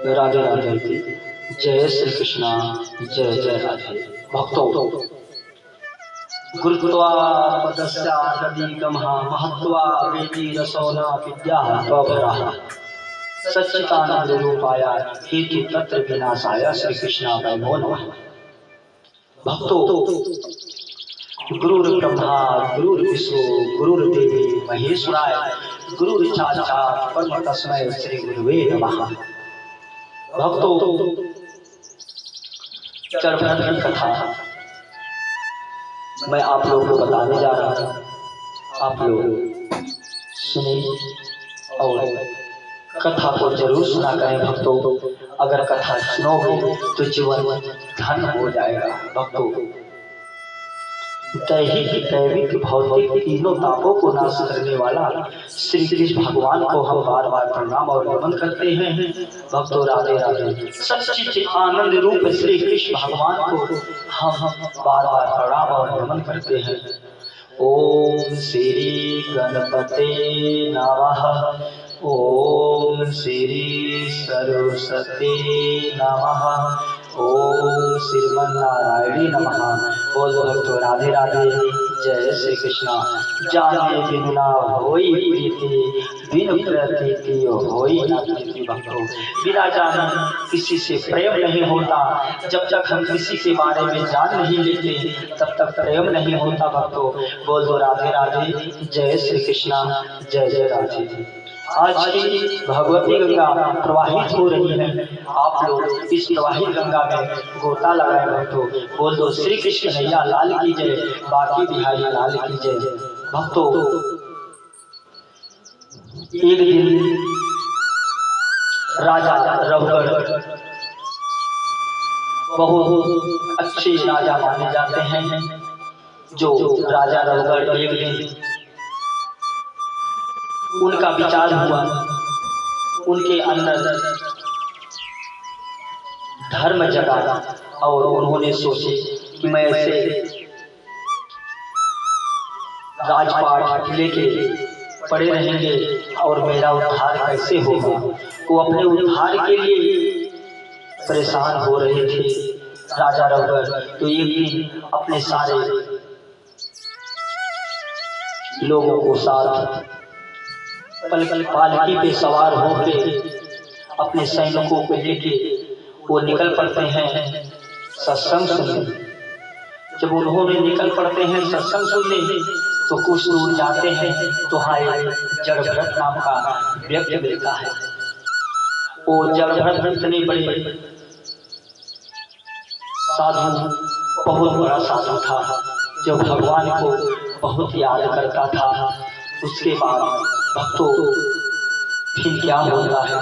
राधे राधे। जय श्री कृष्णा। जय जय राधे। भक्तों, गुरुत्वा पदस्यादीगमः महत्वा वेदी रसोना विद्या त्वभरः सच्चिदानंद रूपाय हेतु तत्र विनाशाय श्री कृष्णाय नमो नमः। भक्तों, गुरुर्ब्रह्मा गुरुर्विष्णु गुरुर्देवी महेश्वराय गुरुर्साक्षात् परम तस्मै श्री गुरुवे नमः। भक्तों, चरभरत की कथा मैं आप लोगों को बताने जा रहा हूँ। आप लोग सुने और कथा को जरूर सुना करें। भक्तों, अगर कथा सुनोगे तो जीवन धन हो जाएगा। भक्तों, दैहिक दैविक भौतिक तीनों तापों को नाश करने वाला श्री कृष्ण भगवान को हम बार बार प्रणाम और नमन करते हैं। भक्तों, राधे राधे। सच्चित आनंद रूप श्री कृष्ण भगवान को हम बार बार प्रणाम और नमन करते हैं। ओम श्री गणपते नमः। ओम श्री सरस्वती नमः। ओम श्रीमन्नारायणी नमः। बोलो भक्तों, राधे राधे। जय श्री कृष्णा। जाने बिनु ना होई प्रीति, बिनु प्रतीति होई ना प्रीति। भक्तों, बिना जाने किसी से प्रेम नहीं होता। जब तक हम किसी के बारे में जान नहीं लेते तब तक प्रेम नहीं होता। भक्तों, बोलो राधे राधे। जय श्री कृष्णा। जय जय राधे। आज की भगवती गंगा प्रवाहित हो रही है। आप लोग इस प्रवाहित गंगा में गोता लगाए। भक्तों, बोल दो श्री कृष्ण मैया लाल की जय, बाकी बिहारी लाल की जय। भक्तों, एक दिन राजा रघुगढ़ बहुत अच्छे राजा माने जाते हैं। जो राजा रघुगढ़, एक दिन उनका विचार हुआ, उनके अंदर धर्म जगा और उन्होंने सोचे कि मैं ऐसे राजपाट लेके पड़े रहेंगे और मेरा उद्धार कैसे होगा। वो अपने उद्धार के लिए परेशान हो रहे थे राजा रघुगढ़। तो एक दिन अपने सारे लोगों को साथ पालकी पे सवार होके अपने सैनिकों को लेके वो निकल पड़ते हैं सत्संग सुनने। जब उन्होंने निकल पड़ते हैं सत्संग सुनने तो कुछ दूर जाते हैं तो हाय जड़भरत नाम का व्यक्ति मिलता है। वो जड़भरत इतने बड़े साधु, बहुत बड़ा साधु था जो भगवान को बहुत याद करता था। उसके बाद भक्तों, फिर क्या होता है,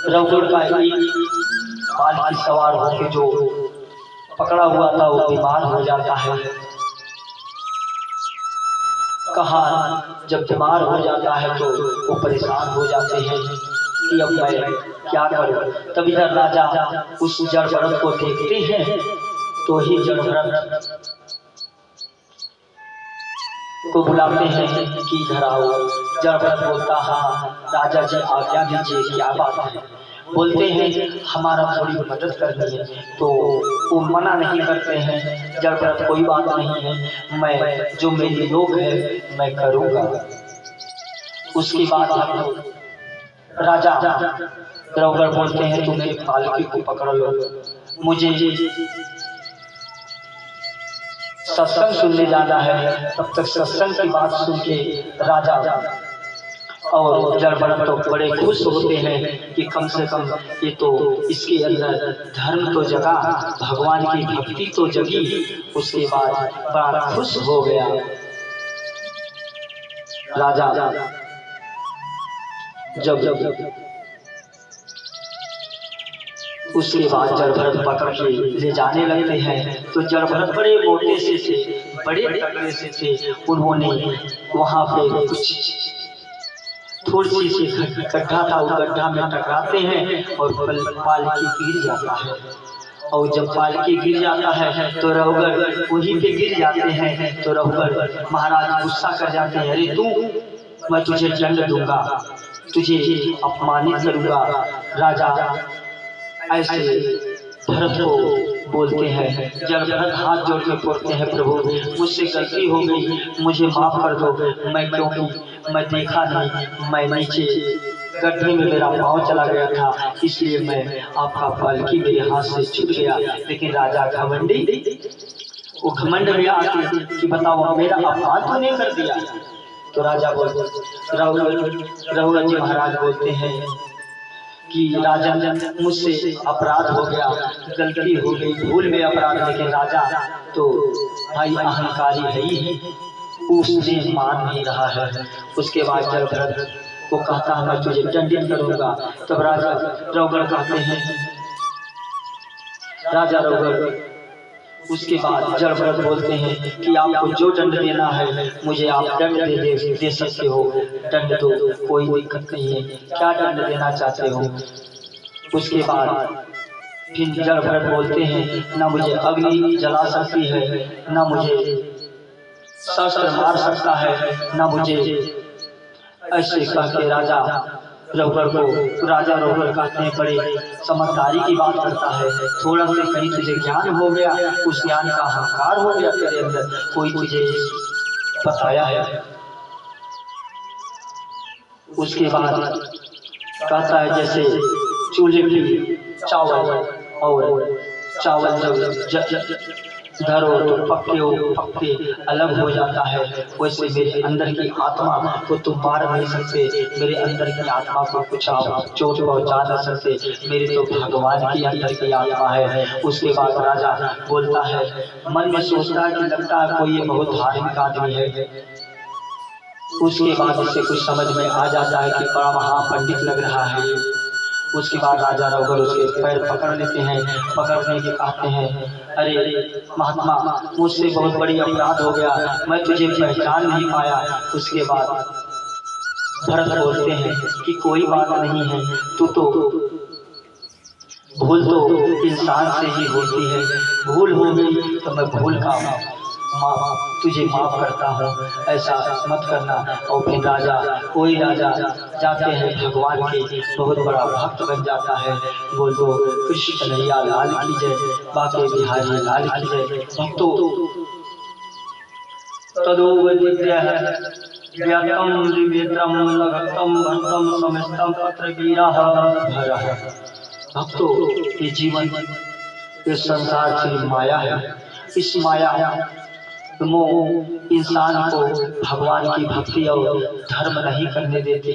रघुगढ़ का एक पालकी सवार होकर जो पकड़ा हुआ था वो बीमार हो जाता है। कहा जब बीमार हो जाता है तो वो परेशान हो जाते हैं कि अब मैं क्या करूं। तब इधर राजा उस जड़भरत को देखते हैं तो ही जड़भरत को बुलाते हैं कि इधर आओ। जड़भरत बोलता, हाँ राजा जी आज्ञा दीजिए, क्या बात है। बोलते हैं हमारा थोड़ी मदद करनी है। तो वो मना नहीं करते हैं। जड़भरत कोई बात नहीं है, मैं जो मेरी योग है मैं करूँगा। उसके बाद हम राजा रघुगढ़ बोलते हैं तुम एक पालकी को पकड़ लो, मुझे सत्संग सुनने जाना है। तब तक सत्संग की बात सुन के राजा और जड़भरत तो बड़े खुश होते हैं कि कम से कम ये तो इसके अंदर धर्म तो जगा, भगवान की भक्ति तो जगी। उसके बाद बड़ा खुश हो गया राजा। जब उसके बाद जड़भरत पकड़ के ले जाने लगते हैं तो जड़भरत बड़े मोटे से थे, बड़े तगड़े से थे। उन्होंने वहां पे कुछ थोड़ी सी गड्ढा था, उस गड्ढा में टकराते हैं और पालकी गिर जाता है। और जब पालकी गिर जाता है तो रघुगढ़ वहीं पे गिर जाते हैं। तो रघुगढ़ महाराज गुस्सा कर जाते हैं, अरे तू, मैं तुझे दंड दूंगा, तुझे अपमानित करूंगा। राजा ऐसे भरत को बोलते हैं। जब भरत हाथ जोड़ के बोलते हैं, प्रभु मुझसे गलती हो गई, मुझे माफ कर दो। मैं देखा नहीं, मैं नीचे गड्ढे में मेरा पाँव चला गया था, इसलिए मैं आपका पालकी मेरे हाथ से छूट गया। लेकिन राजा घमंडी, वो घमंड में आके कि बताओ मेरा अपमान तो नहीं कर दिया। तो राजा बोलते, रघुवर जी महाराज बोलते हैं कि राजन मुझसे अपराध हो गया, गलती हो गई, भूल में अपराध। लेकिन राजा तो भाई अहंकारी है ही, उसने मान नहीं रहा है। उसके बाद जब भरत को कहता है मैं तुझे दंडित करूंगा, तब राजा रघुवर कहते हैं, राजा रघुवर उसके बाद जब भरत बोलते हैं कि आपको जो दंड देना है मुझे आप दंड दे सकते हो, दंड तो कोई दिक्कत नहीं है, क्या दंड देना चाहते हो। उसके बाद फिर जब भरत बोलते हैं ना मुझे अग्नि जला सकती है, ना मुझे शस्त्र मार सकता है, ना मुझे, ऐसे कह के राजा रघुवर कहते हैं बड़े समझदारी की बात करता है। थोड़ा से कहीं तुझे ज्ञान हो गया, उस ज्ञान का अहंकार हो गया तेरे अंदर, कोई तुझे बताया है। उसके बाद कहता है जैसे चूल्हे की चावल जब धरो तो पक्के अलग हो जाता है, वैसे मेरे अंदर की आत्मा को तुम मार नहीं सकते, मेरे अंदर की आत्मा को कुछ चोट पहुंचा नहीं सकते, मेरे तो भगवान की अंदर की आत्मा है। उसके बाद राजा बोलता है, मन में सोचता है कि लगता है कोई ये बहुत धार्मिक आदमी है। उसके बाद इससे कुछ समझ में आ जाता है कि बड़ा महापंडित लग रहा है। उसके बाद राजा रघुवर उसके पैर पकड़ लेते हैं, पकड़ने के कहते हैं, अरे महात्मा मुझसे बहुत बड़ी अपराध हो गया, मैं तुझे पहचान नहीं पाया। उसके बाद भरत बोलते हैं कि कोई बात नहीं है, तू तो भूल तो इंसान से ही होती है, भूल हो गई तो मैं भूल का तुझे माफ करता हूँ, ऐसा मत करना। और फिर कोई राजा जाते हैं भगवान के बहुत बड़ा भक्त बन जाता है। बोल दो कृष्ण कन्हैया लाल की जय, बाके बिहारी लाल की जय। भक्तों भक्तों ये जीवन, ये संसार सिर्फ माया है। इस माया मोह इंसान को भगवान की भक्ति और धर्म नहीं करने देती,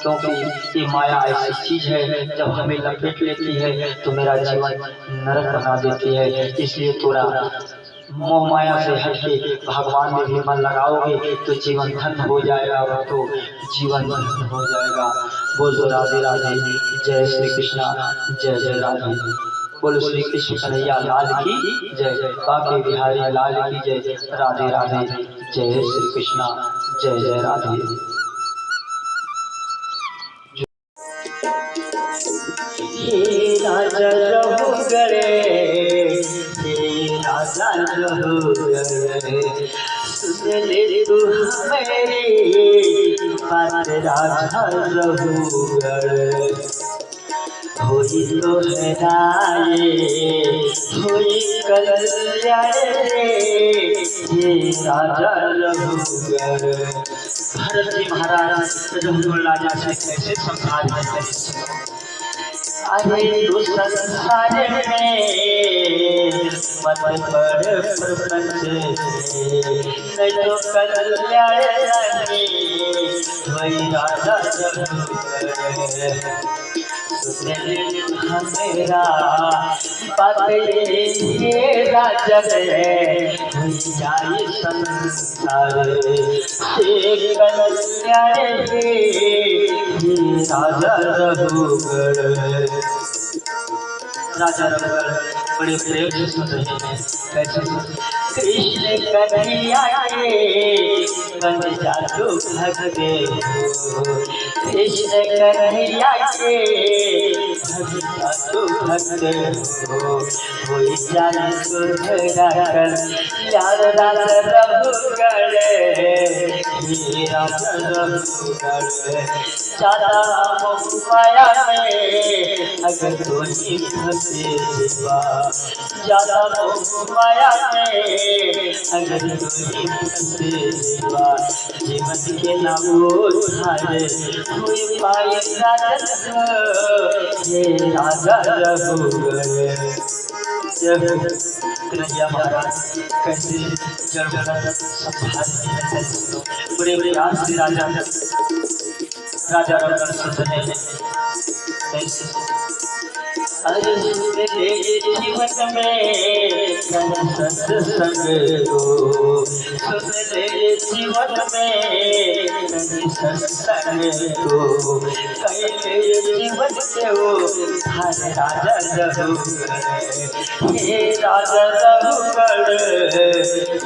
क्योंकि ये माया ऐसी चीज है जब हमें लपेट लेती है तो मेरा जीवन नरक बना देती है। इसलिए थोड़ा मोह माया से हटके भगवान में भी मन लगाओगे तो जीवन धन्य हो जाएगा, तो जीवन धन्य हो जाएगा। बोलो राधे राधे, जय श्री कृष्णा, जय जय राधे। बोलो श्री कृष्ण कन्हैया लाल की जय, बाके बिहारी लाल की जय। राधे राधे, जय श्री कृष्णा, जय जय राधे। हे राजा रघुवर, हे राजा रघुवर, सुन ले तू मेरी बात राजा रघुवर। होई तो हराए होई कल्याण रे, हे राजा रघुवर। भरत जी महाराज रघुवर राजा से कैसे संसार करते हैं। अरे तू संसार में मत पड़ प्रपंच, नहीं तो कल्याण वही राजा रघुवर। मेरा बात ये राजा जाए संसार, राजा रघुवर। राजा रघुवर बड़े प्रेम से सुन रहे हैं, कैसे कृष्ण कन्हैया के बन जातो भक्त हो, कृष्ण कन्हैया के बन जातो भक्त हो, होई जाए सुधरा कर यार राजा रघुवर, हे राजा रघुवर। ज्यादा माया में अगर तो ही फंसे जीवा ज्यादा मोह माया में, अगर तो ही फंसे जीवा जीवन के नाम उठाए कोई पाए राजस्व ये राजा रघुवर। कन्हैया महाराज कैसे जड़ संभाल बड़े प्यार से राजा रघुवर सजने कैसे अरे मेरे जीवन में सत्संग को, सुन ले जीवन में सत्संग को, कैले जीवन से हो हर राजा रघुवर। हे राजा रघुवर,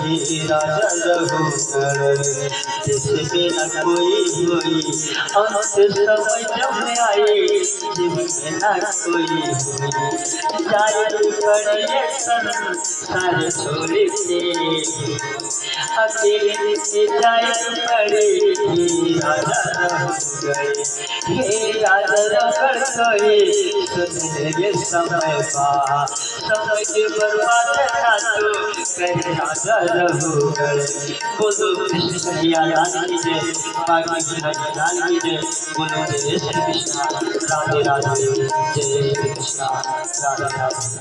हे राजा रघुवर, जिसमें न कोई होई अंत समय जब आए, जीवन में न कोई जाए करिए सारे छोड़ के अकेले से जाए पड़े राजा रघुवर। हे राजा रघुवर गए सुन ले समय पा समय के बर्बाद ना तो करे राजा रघुवर। बोलो कृष्ण कन्हैया लाल की जय, बाकी लाल की जय। बोलो जय श्री कृष्ण राधे राधे, जय श्री कृष्ण राधे राधे।